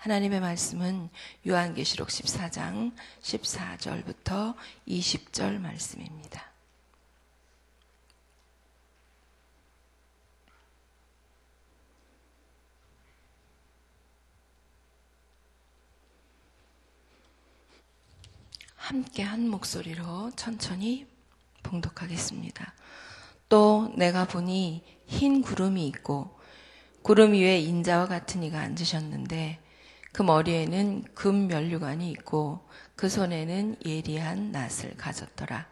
하나님의 말씀은 요한계시록 14장 14절부터 20절 말씀입니다. 함께 한 목소리로 천천히 봉독하겠습니다. 또 내가 보니 흰 구름이 있고 구름 위에 인자와 같은 이가 앉으셨는데 그 머리에는 금 면류관이 있고 그 손에는 예리한 낫을 가졌더라.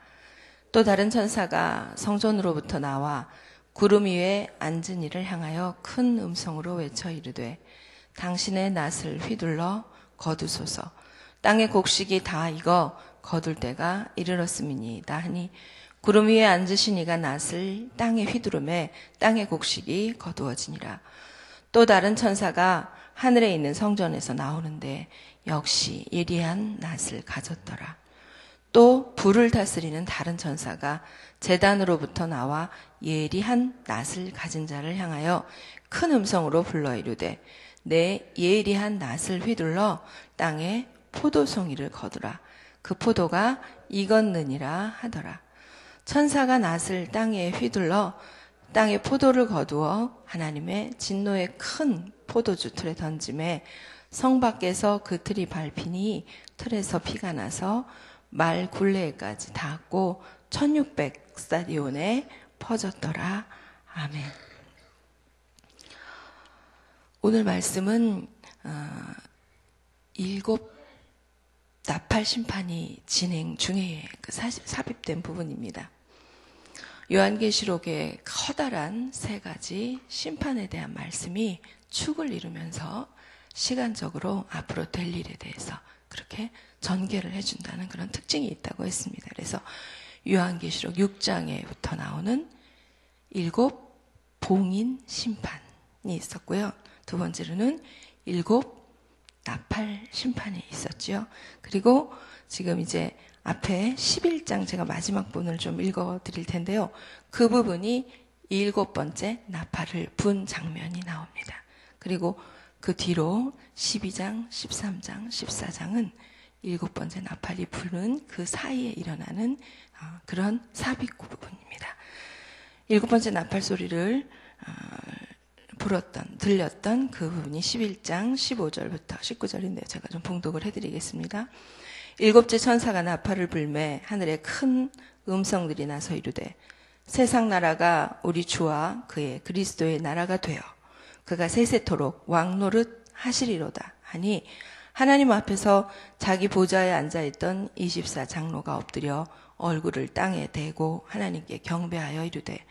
또 다른 천사가 성전으로부터 나와 구름 위에 앉은 이를 향하여 큰 음성으로 외쳐 이르되 당신의 낫을 휘둘러 거두소서. 땅의 곡식이 다 익어 거둘 때가 이르렀음이니이다 하니 구름 위에 앉으신 이가 낫을 땅에 휘두르매 땅의 곡식이 거두어지니라. 또 다른 천사가 하늘에 있는 성전에서 나오는데 역시 예리한 낫을 가졌더라. 또 불을 다스리는 다른 천사가 제단으로부터 나와 예리한 낫을 가진 자를 향하여 큰 음성으로 불러 이르되 내 예리한 낫을 휘둘러 땅에 포도송이를 거두라. 그 포도가 익었느니라 하더라. 천사가 낫을 땅에 휘둘러 땅에 포도를 거두어 하나님의 진노의 큰 포도주 틀에 던짐에 성 밖에서 그 틀이 밟히니 틀에서 피가 나서 말 굴레까지 닿았고 1600스타디온에 퍼졌더라. 아멘. 오늘 말씀은 7 나팔 심판이 진행 중에 삽입된 부분입니다. 요한계시록의 커다란 3가지 심판에 대한 말씀이 축을 이루면서 시간적으로 앞으로 될 일에 대해서 그렇게 전개를 해준다는 그런 특징이 있다고 했습니다. 그래서 요한계시록 6장에부터 나오는 7 봉인 심판이 있었고요. 두 번째로는 7 나팔 심판이 있었죠. 그리고 지금 이제 앞에 11장 제가 마지막 부분을 좀 읽어드릴 텐데요. 그 부분이 7번째 나팔을 분 장면이 나옵니다. 그리고 그 뒤로 12장, 13장, 14장은 7번째 나팔이 부는 그 사이에 일어나는 그런 삽입 부분입니다. 7번째 나팔 소리를 들렸던 그 부분이 11장 15절부터 19절인데요. 제가 좀 봉독을 해드리겠습니다. 7째 천사가 나팔을 불매 하늘에 큰 음성들이 나서 이르되 세상 나라가 우리 주와 그의 그리스도의 나라가 되어 그가 세세토록 왕노릇 하시리로다 하니 하나님 앞에서 자기 보좌에 앉아있던 24장로가 엎드려 얼굴을 땅에 대고 하나님께 경배하여 이르되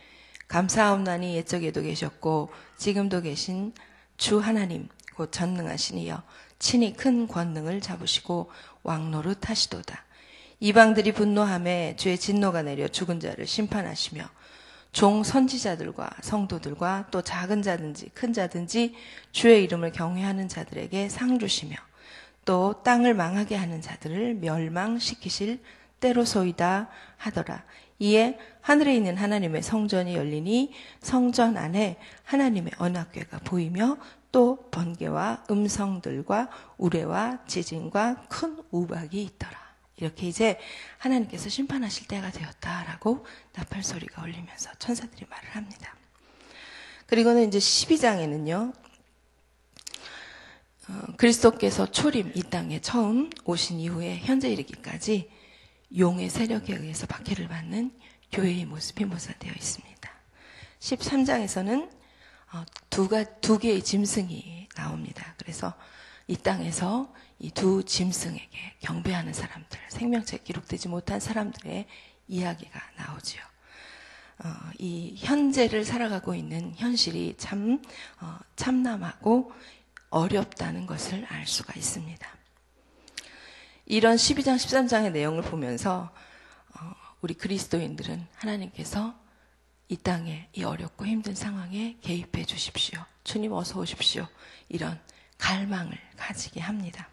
감사하옵나니 옛적에도 계셨고 지금도 계신 주 하나님 곧 전능하신 이여 친히 큰 권능을 잡으시고 왕노릇 하시도다. 이방들이 분노하며 주의 진노가 내려 죽은 자를 심판하시며 종 선지자들과 성도들과 또 작은 자든지 큰 자든지 주의 이름을 경외하는 자들에게 상 주시며 또 땅을 망하게 하는 자들을 멸망시키실 때로소이다 하더라. 이에 하늘에 있는 하나님의 성전이 열리니 성전 안에 하나님의 언약궤가 보이며 또 번개와 음성들과 우레와 지진과 큰 우박이 있더라. 이렇게 이제 하나님께서 심판하실 때가 되었다라고 나팔 소리가 울리면서 천사들이 말을 합니다. 그리고는 이제 12장에는요. 그리스도께서 초림 이 땅에 처음 오신 이후에 현재 이르기까지 용의 세력에 의해서 박해를 받는 교회의 모습이 묘사되어 있습니다. 13장에서는 두 개의 짐승이 나옵니다. 그래서 이 땅에서 이 두 짐승에게 경배하는 사람들, 생명체에 기록되지 못한 사람들의 이야기가 나오지요. 이 현재를 살아가고 있는 현실이 참 참남하고 어렵다는 것을 알 수가 있습니다. 이런 12장, 13장의 내용을 보면서 우리 그리스도인들은 하나님께서 이 땅에 이 어렵고 힘든 상황에 개입해 주십시오. 주님 어서 오십시오. 이런 갈망을 가지게 합니다.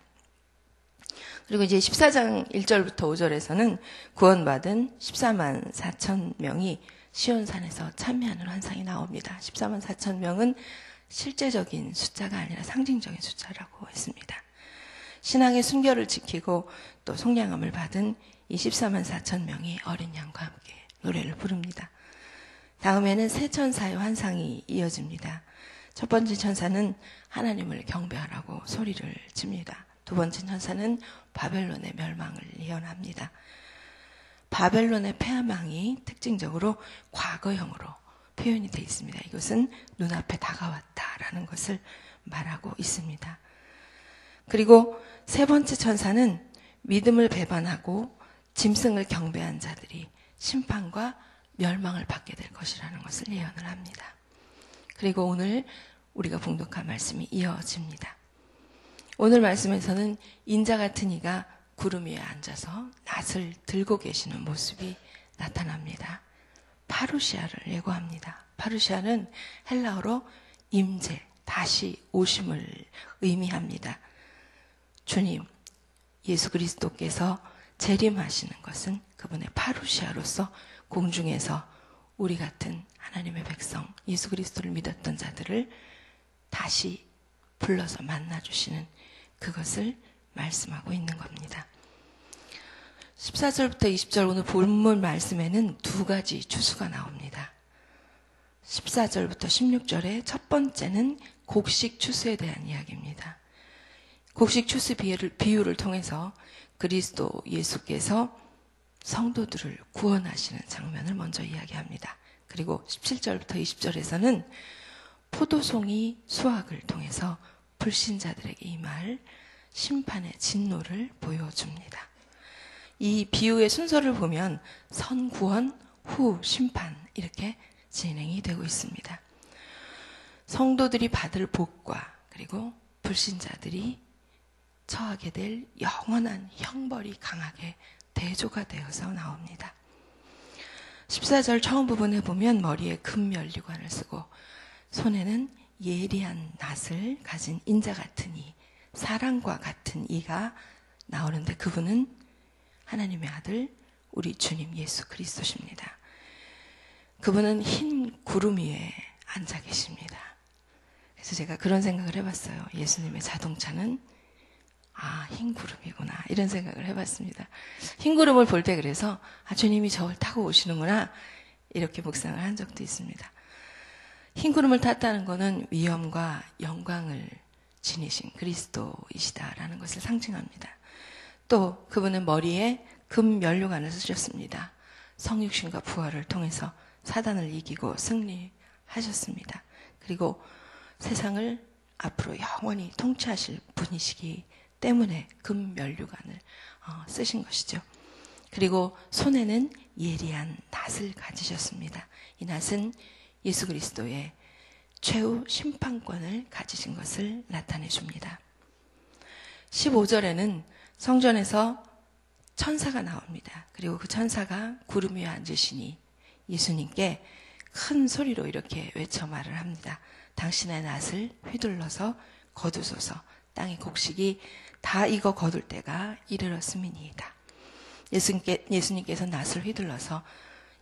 그리고 이제 14장 1절부터 5절에서는 구원받은 14만 4천 명이 시온산에서 참여하는 환상이 나옵니다. 14만 4천 명은 실제적인 숫자가 아니라 상징적인 숫자라고 했습니다. 신앙의 순결을 지키고 또 속량함을 받은 24만 4천 명이 어린 양과 함께 노래를 부릅니다. 다음에는 세 천사의 환상이 이어집니다. 첫 번째 천사는 하나님을 경배하라고 소리를 칩니다. 두 번째 천사는 바벨론의 멸망을 예언합니다. 바벨론의 패망이 특징적으로 과거형으로 표현이 되어 있습니다. 이것은 눈앞에 다가왔다라는 것을 말하고 있습니다. 그리고 세 번째 천사는 믿음을 배반하고 짐승을 경배한 자들이 심판과 멸망을 받게 될 것이라는 것을 예언을 합니다. 그리고 오늘 우리가 봉독한 말씀이 이어집니다. 오늘 말씀에서는 인자 같은 이가 구름 위에 앉아서 낫을 들고 계시는 모습이 나타납니다. 파루시아를 예고합니다. 파루시아는 헬라어로 임재, 다시 오심을 의미합니다. 주님, 예수 그리스도께서 재림하시는 것은 그분의 파루시아로서 공중에서 우리 같은 하나님의 백성, 예수 그리스도를 믿었던 자들을 다시 불러서 만나주시는 그것을 말씀하고 있는 겁니다. 14절부터 20절 오늘 본문 말씀에는 두 가지 추수가 나옵니다. 14절부터 16절에 첫 번째는 곡식 추수에 대한 이야기입니다. 곡식 추수 비유를 통해서 그리스도 예수께서 성도들을 구원하시는 장면을 먼저 이야기합니다. 그리고 17절부터 20절에서는 포도송이 수확을 통해서 불신자들에게 임할 심판의 진노를 보여줍니다. 이 비유의 순서를 보면 선구원, 후 심판 이렇게 진행이 되고 있습니다. 성도들이 받을 복과 그리고 불신자들이 처하게 될 영원한 형벌이 강하게 대조가 되어서 나옵니다. 14절 처음 부분에 보면 머리에 금 면류관을 쓰고 손에는 예리한 낫을 가진 인자 같은 이, 사랑과 같은 이가 나오는데 그분은 하나님의 아들 우리 주님 예수 그리스도십니다. 그분은 흰 구름 위에 앉아 계십니다. 그래서 제가 그런 생각을 해봤어요. 예수님의 자동차는 흰 구름이구나 이런 생각을 해봤습니다. 흰 구름을 볼 때 그래서 주님이 저를 타고 오시는구나 이렇게 묵상을 한 적도 있습니다. 흰 구름을 탔다는 것은 위엄과 영광을 지니신 그리스도이시다라는 것을 상징합니다. 또 그분은 머리에 금 면류관을 쓰셨습니다. 성육신과 부활을 통해서 사단을 이기고 승리하셨습니다. 그리고 세상을 앞으로 영원히 통치하실 분이시기 때문에 금 면류관을 쓰신 것이죠. 그리고 손에는 예리한 낫을 가지셨습니다. 이 낫은 예수 그리스도의 최후 심판권을 가지신 것을 나타내 줍니다. 15절에는 성전에서 천사가 나옵니다. 그리고 그 천사가 구름 위에 앉으시니 예수님께 큰 소리로 이렇게 외쳐 말을 합니다. 당신의 낫을 휘둘러서 거두소서. 땅의 곡식이 다 익어 거둘 때가 이르렀음이니이다. 예수님께서 낫을 휘둘러서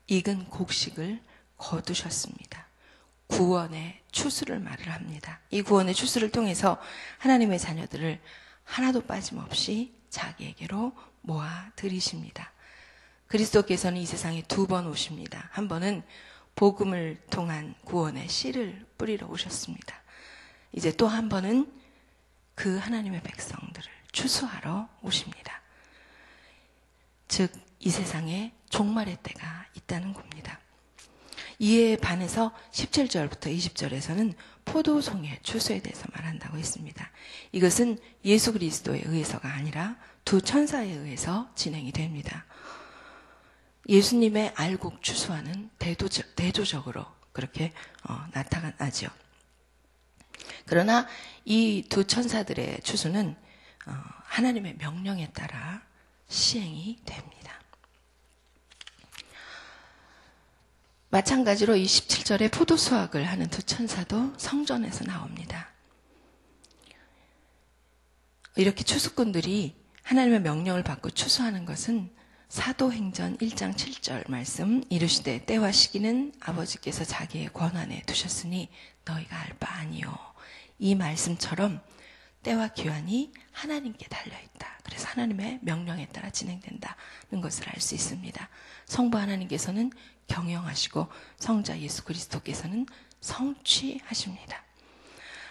익은 곡식을 거두셨습니다. 구원의 추수를 말을 합니다. 이 구원의 추수를 통해서 하나님의 자녀들을 하나도 빠짐없이 자기에게로 모아 들이십니다. 그리스도께서는 이 세상에 두 번 오십니다. 한 번은 복음을 통한 구원의 씨를 뿌리러 오셨습니다. 이제 또 한 번은 그 하나님의 백성들을 추수하러 오십니다. 즉 이 세상에 종말의 때가 있다는 겁니다. 이에 반해서 17절부터 20절에서는 포도송의 추수에 대해서 말한다고 했습니다. 이것은 예수 그리스도에 의해서가 아니라 두 천사에 의해서 진행이 됩니다. 예수님의 알곡 추수와는 대조적으로 그렇게 나타나죠. 그러나 이 두 천사들의 추수는 하나님의 명령에 따라 시행이 됩니다. 마찬가지로 이 17절에 포도 수확을 하는 두 천사도 성전에서 나옵니다. 이렇게 추수꾼들이 하나님의 명령을 받고 추수하는 것은 사도행전 1장 7절 말씀 이르시되 때와 시기는 아버지께서 자기의 권한에 두셨으니 너희가 알 바 아니요 이 말씀처럼 때와 기한이 하나님께 달려있다. 그래서 하나님의 명령에 따라 진행된다는 것을 알 수 있습니다. 성부 하나님께서는 경영하시고 성자 예수 그리스도께서는 성취하십니다.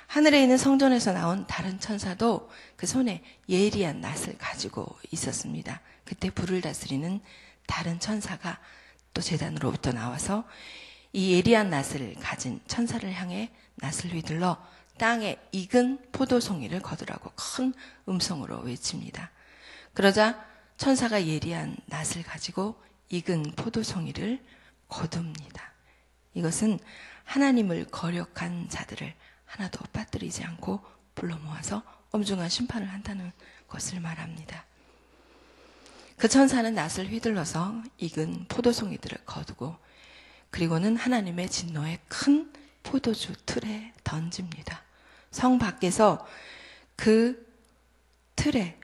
하늘에 있는 성전에서 나온 다른 천사도 그 손에 예리한 낫을 가지고 있었습니다. 그때 불을 다스리는 다른 천사가 또 제단으로부터 나와서 이 예리한 낫을 가진 천사를 향해 낫을 휘둘러 땅에 익은 포도송이를 거두라고 큰 음성으로 외칩니다. 그러자 천사가 예리한 낫을 가지고 익은 포도송이를 거둡니다. 이것은 하나님을 거역한 자들을 하나도 빠뜨리지 않고 불러 모아서 엄중한 심판을 한다는 것을 말합니다. 그 천사는 낫을 휘둘러서 익은 포도송이들을 거두고 그리고는 하나님의 진노의 큰 포도주 틀에 던집니다. 성 밖에서 그 틀에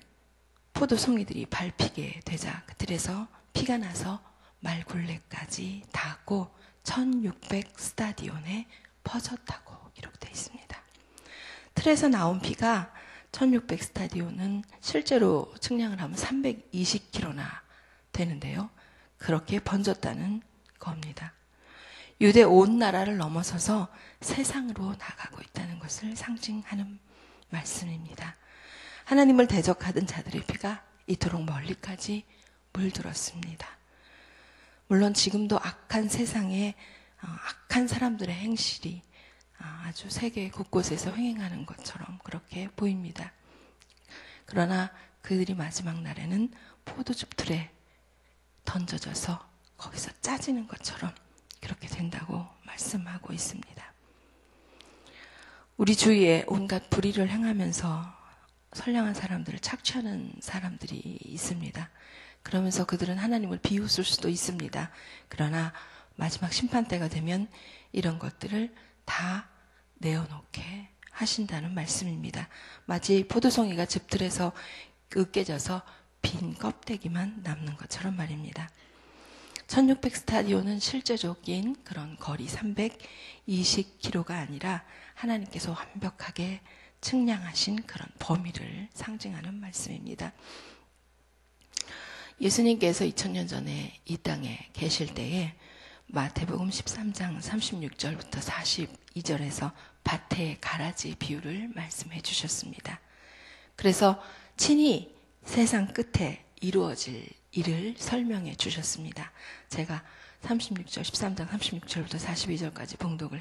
포도송이들이 밟히게 되자 그 틀에서 피가 나서 말굴레까지 닿고 1600 스타디온에 퍼졌다고 기록되어 있습니다. 틀에서 나온 피가 1600 스타디온은 실제로 측량을 하면 320kg나 되는데요. 그렇게 번졌다는 겁니다. 유대 온 나라를 넘어서서 세상으로 나가고 있다는 것을 상징하는 말씀입니다. 하나님을 대적하던 자들의 피가 이토록 멀리까지 물들었습니다. 물론 지금도 악한 세상에 악한 사람들의 행실이 아주 세계 곳곳에서 횡행하는 것처럼 그렇게 보입니다. 그러나 그들이 마지막 날에는 포도즙 틀에 던져져서 거기서 짜지는 것처럼 그렇게 된다고 말씀하고 있습니다. 우리 주위에 온갖 불의를 행하면서 선량한 사람들을 착취하는 사람들이 있습니다. 그러면서 그들은 하나님을 비웃을 수도 있습니다. 그러나 마지막 심판 때가 되면 이런 것들을 다 내어놓게 하신다는 말씀입니다. 마치 포도송이가 즙틀에서 으깨져서 빈 껍데기만 남는 것처럼 말입니다. 1600 스타디온은 실제적인 그런 거리 320km가 아니라 하나님께서 완벽하게 측량하신 그런 범위를 상징하는 말씀입니다. 예수님께서 2000년 전에 이 땅에 계실 때에 마태복음 13장 36절부터 42절에서 밭의 가라지 비유를 말씀해 주셨습니다. 그래서 친히 세상 끝에 이루어질 일을 설명해 주셨습니다. 제가 36절, 13장 36절부터 42절까지 봉독을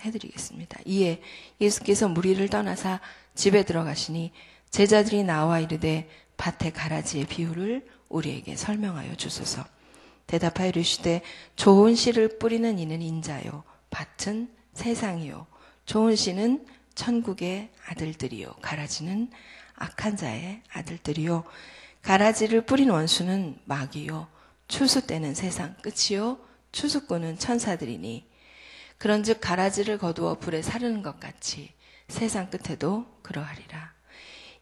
해드리겠습니다. 이에 예수께서 무리를 떠나사 집에 들어가시니 제자들이 나와 이르되 밭의 가라지의 비유를 우리에게 설명하여 주소서. 대답하여 이르시되 좋은 씨를 뿌리는 이는 인자요 밭은 세상이요 좋은 씨는 천국의 아들들이요 가라지는 악한 자의 아들들이요 가라지를 뿌린 원수는 마귀요 추수 때는 세상 끝이요 추수꾼은 천사들이니 그런즉 가라지를 거두어 불에 사르는 것 같이 세상 끝에도 그러하리라.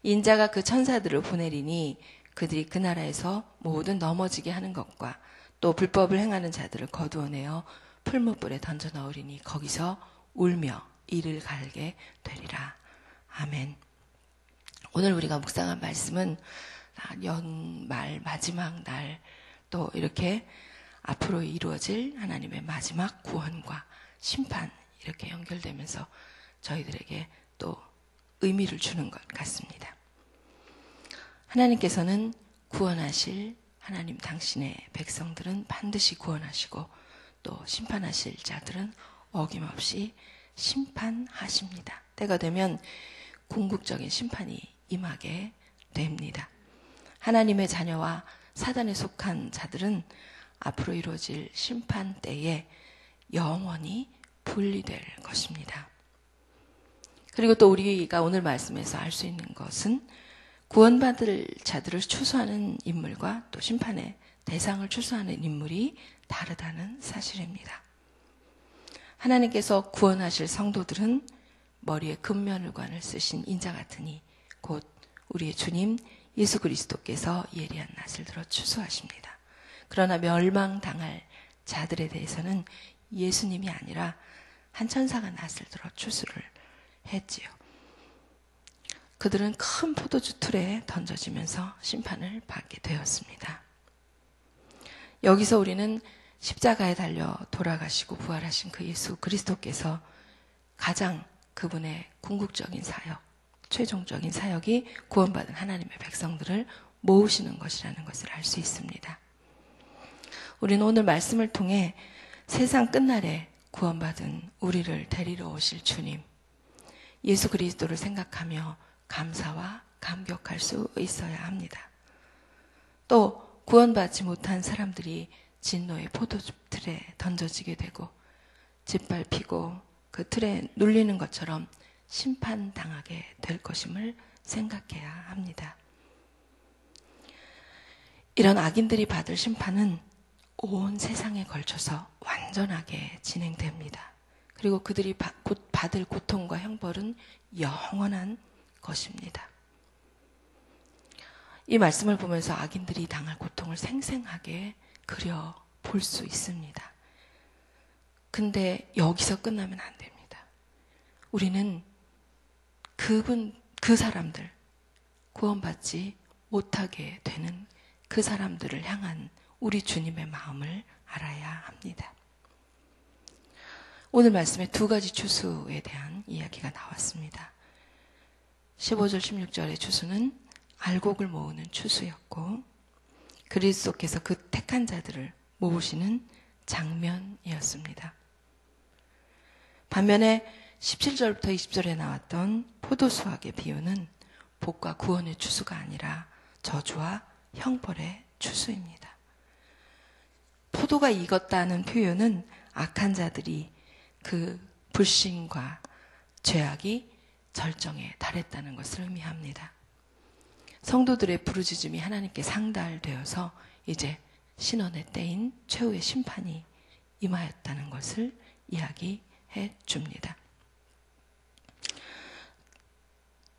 인자가 그 천사들을 보내리니 그들이 그 나라에서 모든 넘어지게 하는 것과 또 불법을 행하는 자들을 거두어내어 풀무불에 던져 넣으리니 거기서 울며 이를 갈게 되리라. 아멘. 오늘 우리가 묵상한 말씀은 연말 마지막 날 또 이렇게 앞으로 이루어질 하나님의 마지막 구원과 심판 이렇게 연결되면서 저희들에게 또 의미를 주는 것 같습니다. 하나님께서는 구원하실 하나님 당신의 백성들은 반드시 구원하시고 또 심판하실 자들은 어김없이 심판하십니다. 때가 되면 궁극적인 심판이 임하게 됩니다. 하나님의 자녀와 사단에 속한 자들은 앞으로 이루어질 심판 때에 영원히 분리될 것입니다. 그리고 또 우리가 오늘 말씀에서 알 수 있는 것은 구원받을 자들을 추수하는 인물과 또 심판의 대상을 추수하는 인물이 다르다는 사실입니다. 하나님께서 구원하실 성도들은 머리에 금면을관을 쓰신 인자 같으니 곧 우리의 주님 예수 그리스도께서 예리한 낫을 들어 추수하십니다. 그러나 멸망당할 자들에 대해서는 예수님이 아니라 한 천사가 낫을 들어 추수를 했지요. 그들은 큰 포도주 틀에 던져지면서 심판을 받게 되었습니다. 여기서 우리는 십자가에 달려 돌아가시고 부활하신 그 예수 그리스도께서 가장 그분의 궁극적인 사역, 최종적인 사역이 구원받은 하나님의 백성들을 모으시는 것이라는 것을 알 수 있습니다. 우리는 오늘 말씀을 통해 세상 끝날에 구원받은 우리를 데리러 오실 주님, 예수 그리스도를 생각하며 감사와 감격할 수 있어야 합니다. 또 구원받지 못한 사람들이 진노의 포도주 틀에 던져지게 되고 짓밟히고 그 틀에 눌리는 것처럼 심판당하게 될 것임을 생각해야 합니다. 이런 악인들이 받을 심판은 온 세상에 걸쳐서 완전하게 진행됩니다. 그리고 그들이 받을 고통과 형벌은 영원한 것입니다. 이 말씀을 보면서 악인들이 당할 고통을 생생하게 그려 볼 수 있습니다. 근데 여기서 끝나면 안 됩니다. 우리는 그 사람들, 구원받지 못하게 되는 그 사람들을 향한 우리 주님의 마음을 알아야 합니다. 오늘 말씀에 두 가지 추수에 대한 이야기가 나왔습니다. 15절, 16절의 추수는 알곡을 모으는 추수였고 그리스도께서 그 택한 자들을 모으시는 장면이었습니다. 반면에 17절부터 20절에 나왔던 포도수확의 비유는 복과 구원의 추수가 아니라 저주와 형벌의 추수입니다. 포도가 익었다는 표현은 악한 자들이 그 불신과 죄악이 절정에 달했다는 것을 의미합니다. 성도들의 부르짖음이 하나님께 상달되어서 이제 신원의 때인 최후의 심판이 임하였다는 것을 이야기해 줍니다.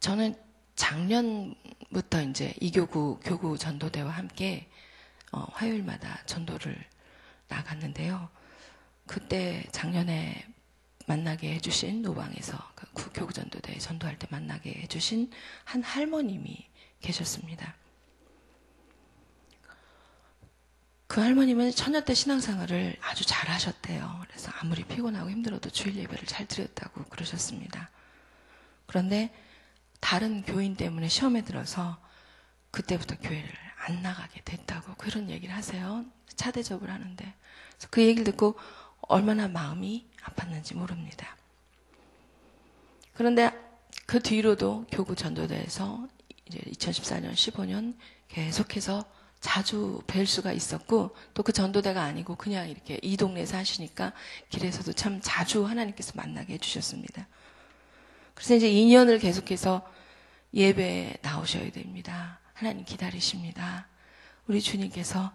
저는 작년부터 이제 이교구 교구 전도대와 함께 화요일마다 전도를 나갔는데요. 그때 작년에 만나게 해주신 노방에서 그 교구 전도대 전도할 때 만나게 해주신 한 할머님이 계셨습니다. 그 할머님은 처녀 때 신앙생활을 아주 잘 하셨대요. 그래서 아무리 피곤하고 힘들어도 주일 예배를 잘 드렸다고 그러셨습니다. 그런데 다른 교인 때문에 시험에 들어서 그때부터 교회를 안 나가게 됐다고 그런 얘기를 하세요. 차 대접을 하는데. 그래서 그 얘기를 듣고 얼마나 마음이 아팠는지 모릅니다. 그런데 그 뒤로도 교구 전도대에서 이제 2014년, 15년 계속해서 자주 뵐 수가 있었고 또 그 전도대가 아니고 그냥 이렇게 이 동네에서 하시니까 길에서도 참 자주 하나님께서 만나게 해주셨습니다. 그래서 이제 2년을 계속해서 예배에 나오셔야 됩니다. 하나님 기다리십니다. 우리 주님께서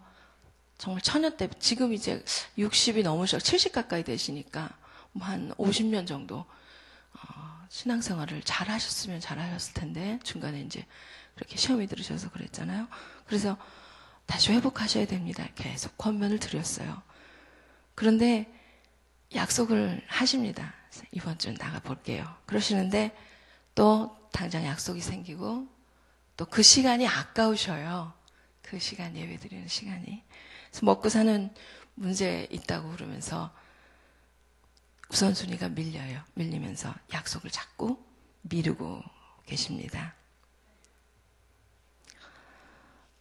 정말 처녀 때 지금 이제 60이 넘으셔 70 가까이 되시니까 뭐 한 50년 정도 신앙생활을 잘 하셨으면 잘 하셨을 텐데 중간에 이제 그렇게 시험이 들으셔서 그랬잖아요. 그래서 다시 회복하셔야 됩니다. 계속 권면을 드렸어요. 그런데 약속을 하십니다. 이번 주는 나가볼게요. 그러시는데 또 당장 약속이 생기고 또 그 시간이 아까우셔요. 그 시간 예배 드리는 시간이. 그래서 먹고 사는 문제 있다고 그러면서 우선순위가 밀리면서 약속을 자꾸 미루고 계십니다.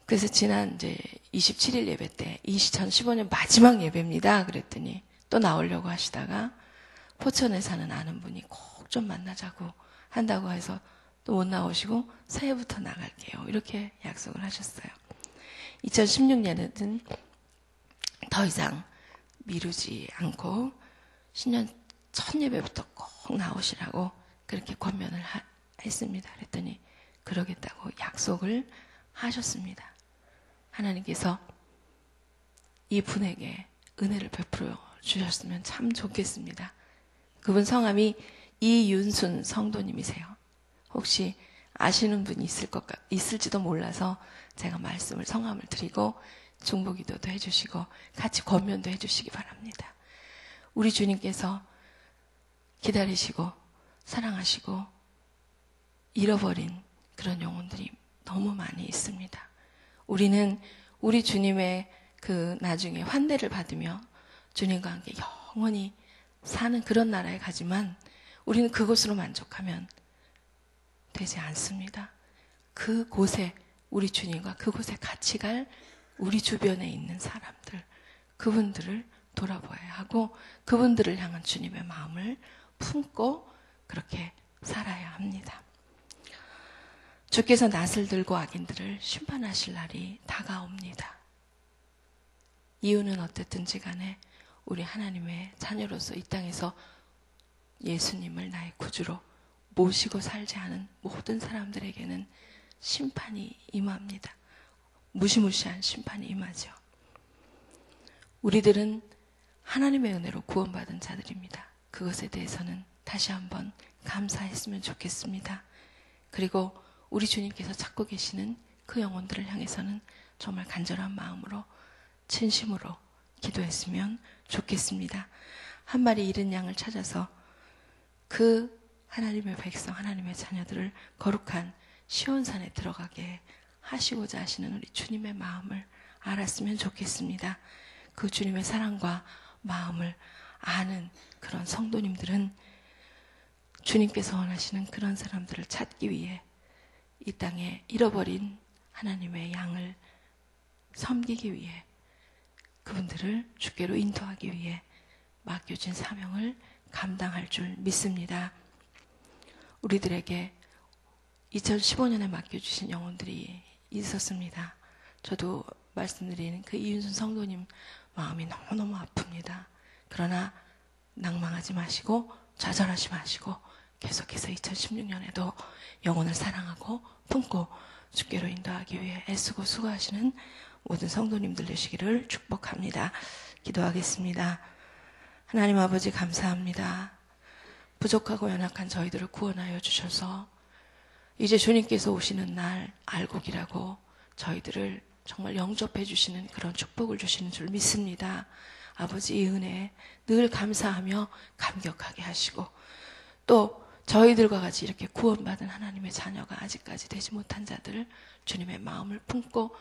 그래서 지난 이제 27일 예배 때 2015년 마지막 예배입니다. 그랬더니 또 나오려고 하시다가 포천에 사는 아는 분이 꼭 좀 만나자고 한다고 해서 또 못 나오시고 새해부터 나갈게요. 이렇게 약속을 하셨어요. 2016년에는 더 이상 미루지 않고 신년 첫 예배부터 꼭 나오시라고 그렇게 권면을 했습니다. 그랬더니 그러겠다고 약속을 하셨습니다. 하나님께서 이 분에게 은혜를 베풀어 주셨으면 참 좋겠습니다. 그분 성함이 이윤순 성도님이세요. 혹시 아시는 분이 있을지도 몰라서 제가 성함을 드리고 중보기도도 해주시고 같이 권면도 해주시기 바랍니다. 우리 주님께서 기다리시고 사랑하시고 잃어버린 그런 영혼들이 너무 많이 있습니다. 우리는 우리 주님의 그 나중에 환대를 받으며 주님과 함께 영원히 사는 그런 나라에 가지만 우리는 그곳으로 만족하면 되지 않습니다. 그곳에 우리 주님과 그곳에 같이 갈 우리 주변에 있는 사람들, 그분들을 돌아보아야 하고 그분들을 향한 주님의 마음을 품고 그렇게 살아야 합니다. 주께서 낫을 들고 악인들을 심판하실 날이 다가옵니다. 이유는 어땠든지 간에 우리 하나님의 자녀로서 이 땅에서 예수님을 나의 구주로 모시고 살지 않은 모든 사람들에게는 심판이 임합니다. 무시무시한 심판이 임하죠. 우리들은 하나님의 은혜로 구원받은 자들입니다. 그것에 대해서는 다시 한번 감사했으면 좋겠습니다. 그리고 우리 주님께서 찾고 계시는 그 영혼들을 향해서는 정말 간절한 마음으로 진심으로 기도했으면 좋겠습니다. 한 마리 잃은 양을 찾아서 그 하나님의 백성, 하나님의 자녀들을 거룩한 시온산에 들어가게 하시고자 하시는 우리 주님의 마음을 알았으면 좋겠습니다. 그 주님의 사랑과 마음을 아는 그런 성도님들은 주님께서 원하시는 그런 사람들을 찾기 위해 이 땅에 잃어버린 하나님의 양을 섬기기 위해 그분들을 주께로 인도하기 위해 맡겨진 사명을 감당할 줄 믿습니다. 우리들에게 2015년에 맡겨주신 영혼들이 있었습니다. 저도 말씀드리는 그 이윤순 성도님 마음이 너무너무 아픕니다. 그러나 낭망하지 마시고 좌절하지 마시고 계속해서 2016년에도 영혼을 사랑하고 품고 주께로 인도하기 위해 애쓰고 수고하시는 모든 성도님들 되시기를 축복합니다. 기도하겠습니다. 하나님 아버지 감사합니다. 부족하고 연약한 저희들을 구원하여 주셔서 이제 주님께서 오시는 날 알곡이라고 저희들을 정말 영접해 주시는 그런 축복을 주시는 줄 믿습니다. 아버지 이 은혜에 늘 감사하며 감격하게 하시고 또 저희들과 같이 이렇게 구원받은 하나님의 자녀가 아직까지 되지 못한 자들 주님의 마음을 품고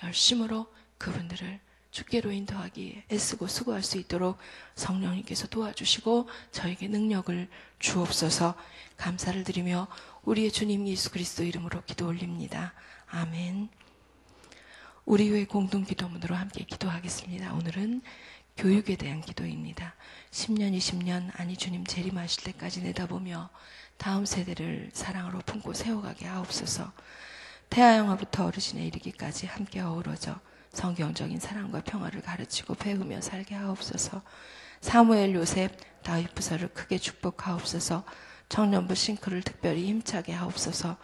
열심으로 그분들을 주께로 인도하기에 애쓰고 수고할 수 있도록 성령님께서 도와주시고 저에게 능력을 주옵소서. 감사를 드리며 우리의 주님 예수 그리스도 이름으로 기도 올립니다. 아멘. 우리 교회 공동기도문으로 함께 기도하겠습니다. 오늘은 교육에 대한 기도입니다. 10년, 20년 아니 주님 재림하실 때까지 내다보며 다음 세대를 사랑으로 품고 세워가게 하옵소서. 태아영화부터 어르신에 이르기까지 함께 어우러져 성경적인 사랑과 평화를 가르치고 배우며 살게 하옵소서. 사무엘, 요셉, 다윗 부서를 크게 축복하옵소서. 청년부 싱크를 특별히 힘차게 하옵소서.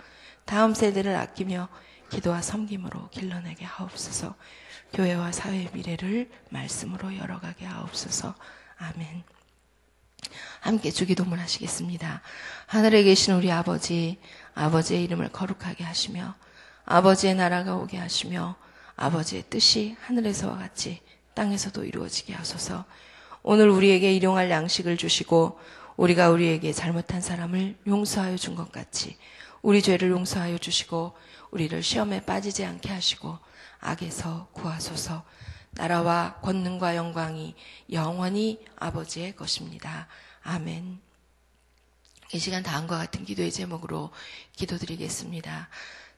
다음 세대를 아끼며 기도와 섬김으로 길러내게 하옵소서. 교회와 사회의 미래를 말씀으로 열어가게 하옵소서. 아멘. 함께 주기도문 하시겠습니다. 하늘에 계신 우리 아버지, 아버지의 이름을 거룩하게 하시며 아버지의 나라가 오게 하시며 아버지의 뜻이 하늘에서와 같이 땅에서도 이루어지게 하소서. 오늘 우리에게 일용할 양식을 주시고 우리가 우리에게 잘못한 사람을 용서하여 준 것 같이 우리 죄를 용서하여 주시고 우리를 시험에 빠지지 않게 하시고 악에서 구하소서. 나라와 권능과 영광이 영원히 아버지의 것입니다. 아멘. 이 시간 다음과 같은 기도의 제목으로 기도드리겠습니다.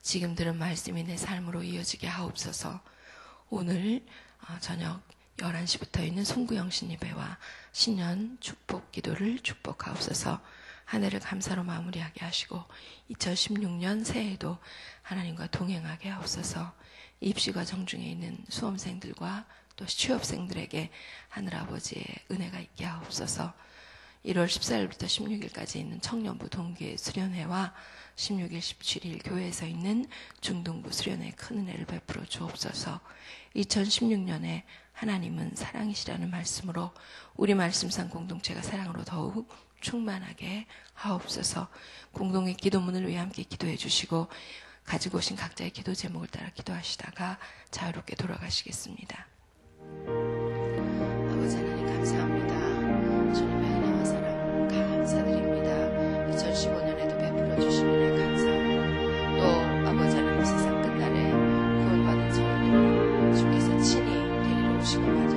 지금 들은 말씀이 내 삶으로 이어지게 하옵소서. 오늘 저녁 11시부터 있는 송구영신 예배와 신년 축복 기도를 축복하옵소서. 한 해를 감사로 마무리하게 하시고 2016년 새해에도 하나님과 동행하게 하옵소서. 입시과정 중에 있는 수험생들과 또 취업생들에게 하늘아버지의 은혜가 있게 하옵소서. 1월 14일부터 16일까지 있는 청년부 동기의 수련회와 16일, 17일 교회에서 있는 중등부 수련회에 큰 은혜를 베풀어 주옵소서. 2016년에 하나님은 사랑이시라는 말씀으로 우리 말씀상 공동체가 사랑으로 더욱 충만하게 하옵소서. 공동의 기도문을 위해 함께 기도해 주시고 가지고 오신 각자의 기도 제목을 따라 기도하시다가 자유롭게 돌아가시겠습니다. 아버지 하나님 감사합니다. 주님의 은혜와 사랑 감사드립니다. 부르시기 바랍니다.